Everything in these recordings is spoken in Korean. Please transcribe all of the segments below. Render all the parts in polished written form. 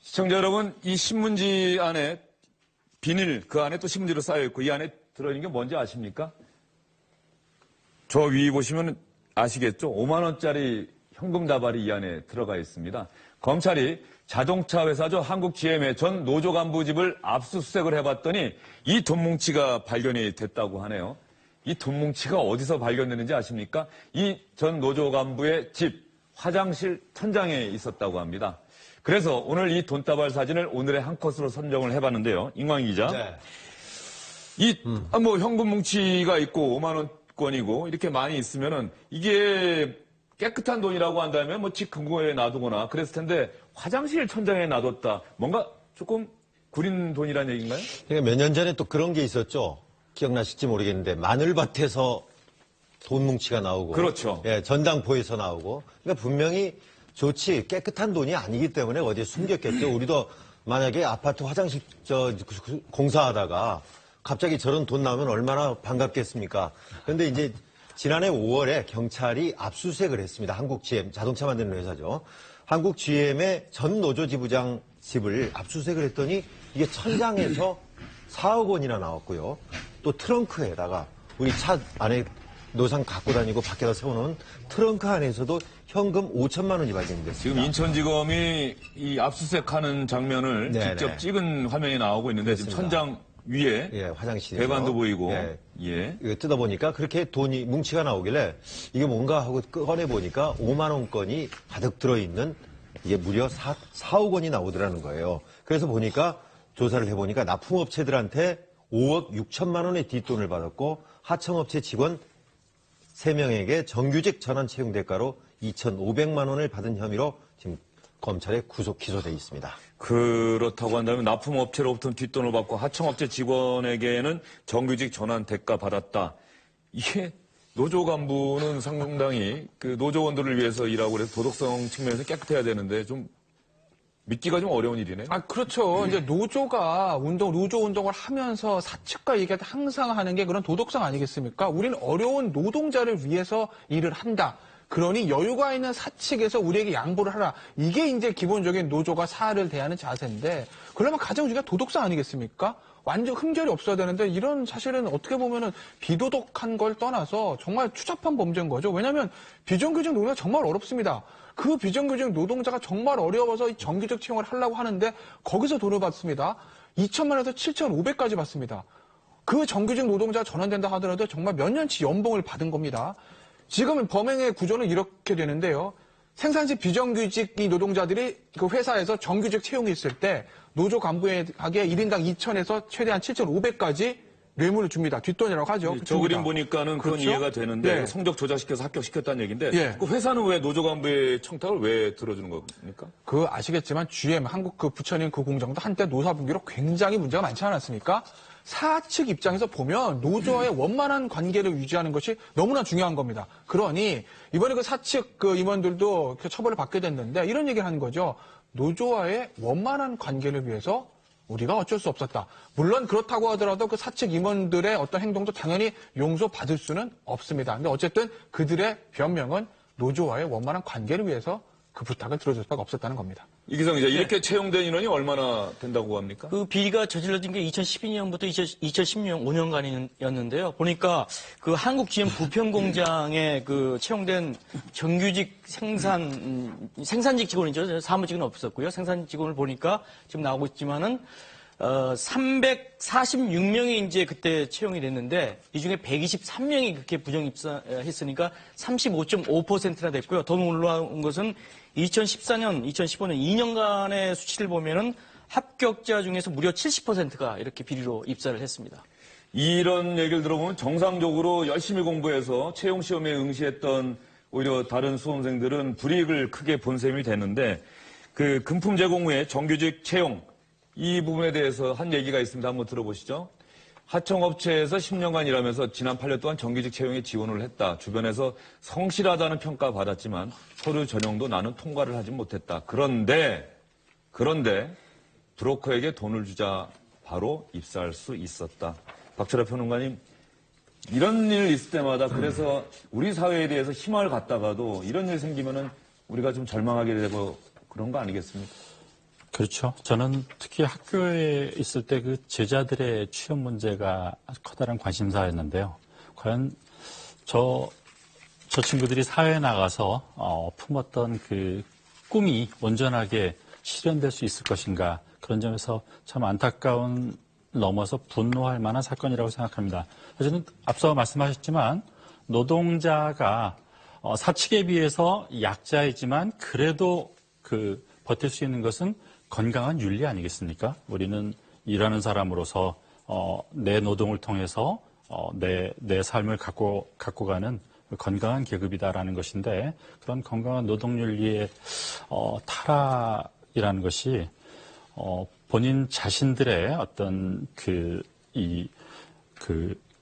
시청자 여러분, 이 신문지 안에 비닐, 그 안에 또 신문지로 쌓여있고 이 안에 들어있는 게 뭔지 아십니까? 저 위 보시면 아시겠죠? 5만 원짜리 현금 다발이 이 안에 들어가 있습니다. 검찰이 자동차 회사죠. 한국 GM의 전 노조 간부 집을 압수수색을 해봤더니 이 돈뭉치가 발견이 됐다고 하네요. 이 돈뭉치가 어디서 발견됐는지 아십니까? 이 전 노조 간부의 집 화장실 천장에 있었다고 합니다. 그래서 오늘 이 돈다발 사진을 오늘의 한 컷으로 선정을 해봤는데요. 임광희 기자. 네. 현금 뭉치가 있고 5만 원권이고 이렇게 많이 있으면은 이게 깨끗한 돈이라고 한다면 집 금고에 놔두거나 그랬을 텐데 화장실 천장에 놔뒀다. 뭔가 조금 구린 돈이라는 얘기인가요? 그러니까 몇 년 전에 또 그런 게 있었죠. 기억나실지 모르겠는데 마늘밭에서 돈 뭉치가 나오고. 그렇죠. 예, 전당포에서 나오고. 그러니까 분명히 좋지 깨끗한 돈이 아니기 때문에 어디에 숨겼겠죠. 우리도 만약에 아파트 화장실 공사하다가 갑자기 저런 돈 나오면 얼마나 반갑겠습니까? 그런데 이제 지난해 5월에 경찰이 압수수색을 했습니다. 한국 GM, 자동차 만드는 회사죠. 한국 GM의 전 노조 지부장 집을 압수수색을 했더니 이게 천장에서 4억 원이나 나왔고요. 또 트렁크에다가 우리 차 안에 노상 갖고 다니고 밖에다 세워놓은 트렁크 안에서도 현금 5천만 원이 발견됐습니다. 지금 인천지검이 이 압수수색하는 장면을 네네. 직접 찍은 화면이 나오고 있는데 지금 천장 위에 화장실에서 배관도 보이고 이거 뜯어보니까 그렇게 돈이 뭉치가 나오길래 이게 뭔가 하고 꺼내보니까 5만 원권이 가득 들어있는 이게 무려 4억 원이 나오더라는 거예요. 그래서 보니까 조사를 해보니까 납품업체들한테 5억 6천만 원의 뒷돈을 받았고 하청업체 직원 3명에게 정규직 전환 채용 대가로 2,500만 원을 받은 혐의로 지금 검찰에 기소돼 있습니다. 그렇다고 한다면 납품업체로부터 뒷돈을 받고 하청업체 직원에게는 정규직 전환 대가 받았다. 이게 노조 간부는 상당히 그 노조원들을 위해서 일하고 그래서 도덕성 측면에서 깨끗해야 되는데 좀 믿기가 좀 어려운 일이네요. 그렇죠. 이제 노조가 노조 운동을 하면서 사측과 얘기할 때 항상 하는 게 그런 도덕성 아니겠습니까? 우리는 어려운 노동자를 위해서 일을 한다. 그러니 여유가 있는 사측에서 우리에게 양보를 하라. 이게 이제 기본적인 노조가 사활을 대하는 자세인데, 그러면 가장 중요한 도덕성 아니겠습니까? 완전 흠결이 없어야 되는데, 이런 사실은 어떻게 보면은 비도덕한 걸 떠나서 정말 추잡한 범죄인 거죠. 왜냐하면 비정규직 노동이 정말 어렵습니다. 그 비정규직 노동자가 정말 어려워서 정규직 채용을 하려고 하는데 거기서 돈을 받습니다. 2천만 원에서 7,500까지 받습니다. 그 정규직 노동자가 전환된다 하더라도 정말 몇 년치 연봉을 받은 겁니다. 지금 범행의 구조는 이렇게 되는데요. 생산직 비정규직 이 노동자들이 그 회사에서 정규직 채용이 있을 때 노조 간부에게 1인당 2천에서 최대한 7,500까지 뇌물을 줍니다. 뒷돈이라고 하죠. 저 그림 보니까는 그건 그렇죠? 이해가 되는데 네. 성적 조작시켜서 합격시켰다는 얘기인데 예. 그 회사는 왜 노조 간부의 청탁을 왜 들어주는 겁니까? 아시겠지만 GM 한국 그 부천인 그 공장도 한때 노사분기로 굉장히 문제가 많지 않았습니까? 사측 입장에서 보면 노조와의 원만한 관계를 유지하는 것이 너무나 중요한 겁니다. 그러니 이번에 그 사측 그 임원들도 처벌을 받게 됐는데 이런 얘기를 하는 거죠. 노조와의 원만한 관계를 위해서 우리가 어쩔 수 없었다. 물론 그렇다고 하더라도 그 사측 임원들의 어떤 행동도 당연히 용서받을 수는 없습니다. 근데 어쨌든 그들의 변명은 노조와의 원만한 관계를 위해서 그 부탁을 들어줄 수가 없었다는 겁니다. 이기성 기자, 이렇게 채용된 인원이 얼마나 된다고 합니까? 그 비리가 저질러진 게 2012년부터 2016년 5년간이었는데요. 보니까 그 한국 GM 부평 공장에 그 채용된 정규직 생산직 직원이죠. 사무직은 없었고요. 생산직 직원을 보니까 지금 나오고 있지만은 346명이 이제 그때 채용이 됐는데 이 중에 123명이 그렇게 부정 입사했으니까 35.5%나 됐고요. 더 놀라운 것은 2014년, 2015년 2년간의 수치를 보면은 합격자 중에서 무려 70%가 이렇게 비리로 입사를 했습니다. 이런 얘기를 들어보면 정상적으로 열심히 공부해서 채용 시험에 응시했던 오히려 다른 수험생들은 불이익을 크게 본 셈이 되는데 그 금품 제공 후에 정규직 채용 이 부분에 대해서 한 얘기가 있습니다. 한번 들어보시죠. 하청업체에서 10년간 일하면서 지난 8년 동안 정규직 채용에 지원을 했다. 주변에서 성실하다는 평가 받았지만 서류 전형도 나는 통과를 하지 못했다. 그런데 브로커에게 돈을 주자 바로 입사할 수 있었다. 박철하 평론가님, 이런 일 있을 때마다 그래서 우리 사회에 대해서 희망을 갖다가도 이런 일 생기면은 우리가 좀 절망하게 되고 그런 거 아니겠습니까? 그렇죠. 저는 특히 학교에 있을 때 그 제자들의 취업 문제가 아주 커다란 관심사였는데요. 과연 저 친구들이 사회에 나가서 품었던 그 꿈이 온전하게 실현될 수 있을 것인가, 그런 점에서 참 안타까운 넘어서 분노할 만한 사건이라고 생각합니다. 저는 앞서 말씀하셨지만 노동자가 사측에 비해서 약자이지만 그래도 그 버틸 수 있는 것은 건강한 윤리 아니겠습니까? 우리는 일하는 사람으로서 내 노동을 통해서 내 삶을 갖고 가는 건강한 계급이다라는 것인데, 그런 건강한 노동 윤리의 타락이라는 것이 본인 자신들의 어떤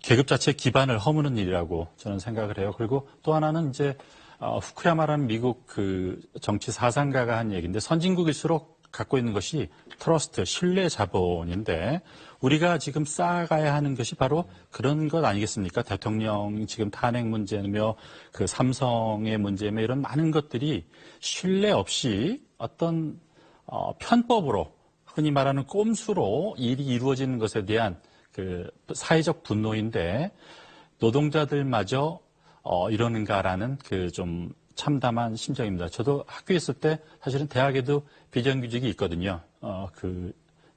계급 자체의 기반을 허무는 일이라고 저는 생각을 해요. 그리고 또 하나는 이제 후쿠야마라는 미국 그 정치 사상가가 한 얘기인데, 선진국일수록 갖고 있는 것이 트러스트, 신뢰 자본인데, 우리가 지금 쌓아가야 하는 것이 바로 그런 것 아니겠습니까? 대통령 지금 탄핵 문제며 그 삼성의 문제며 이런 많은 것들이 신뢰 없이 어떤 편법으로, 흔히 말하는 꼼수로 일이 이루어지는 것에 대한 그 사회적 분노인데, 노동자들마저 이러는가라는 그 좀 참담한 심정입니다. 저도 학교에 있을 때 사실은 대학에도 비정규직이 있거든요.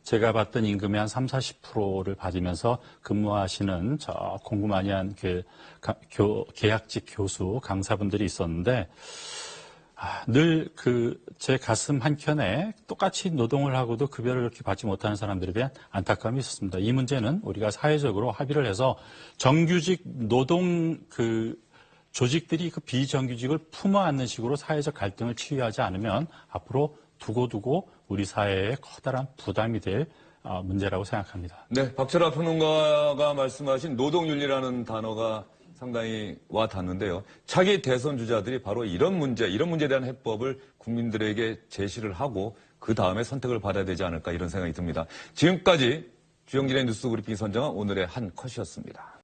제가 받던 임금의 한 30-40%를 받으면서 근무하시는 공부 많이 한 계약직 교수, 강사분들이 있었는데, 늘 제 가슴 한켠에 똑같이 노동을 하고도 급여를 그렇게 받지 못하는 사람들에 대한 안타까움이 있었습니다. 이 문제는 우리가 사회적으로 합의를 해서 정규직 노동 조직들이 그 비정규직을 품어 안는 식으로 사회적 갈등을 치유하지 않으면 앞으로 두고두고 우리 사회에 커다란 부담이 될 문제라고 생각합니다. 네, 박철아 평론가가 말씀하신 노동윤리라는 단어가 상당히 와 닿는데요. 차기 대선 주자들이 바로 이런 문제에 대한 해법을 국민들에게 제시를 하고 그 다음에 선택을 받아야 되지 않을까, 이런 생각이 듭니다. 지금까지 주영진의 뉴스 브리핑 선정한 오늘의 한 컷이었습니다.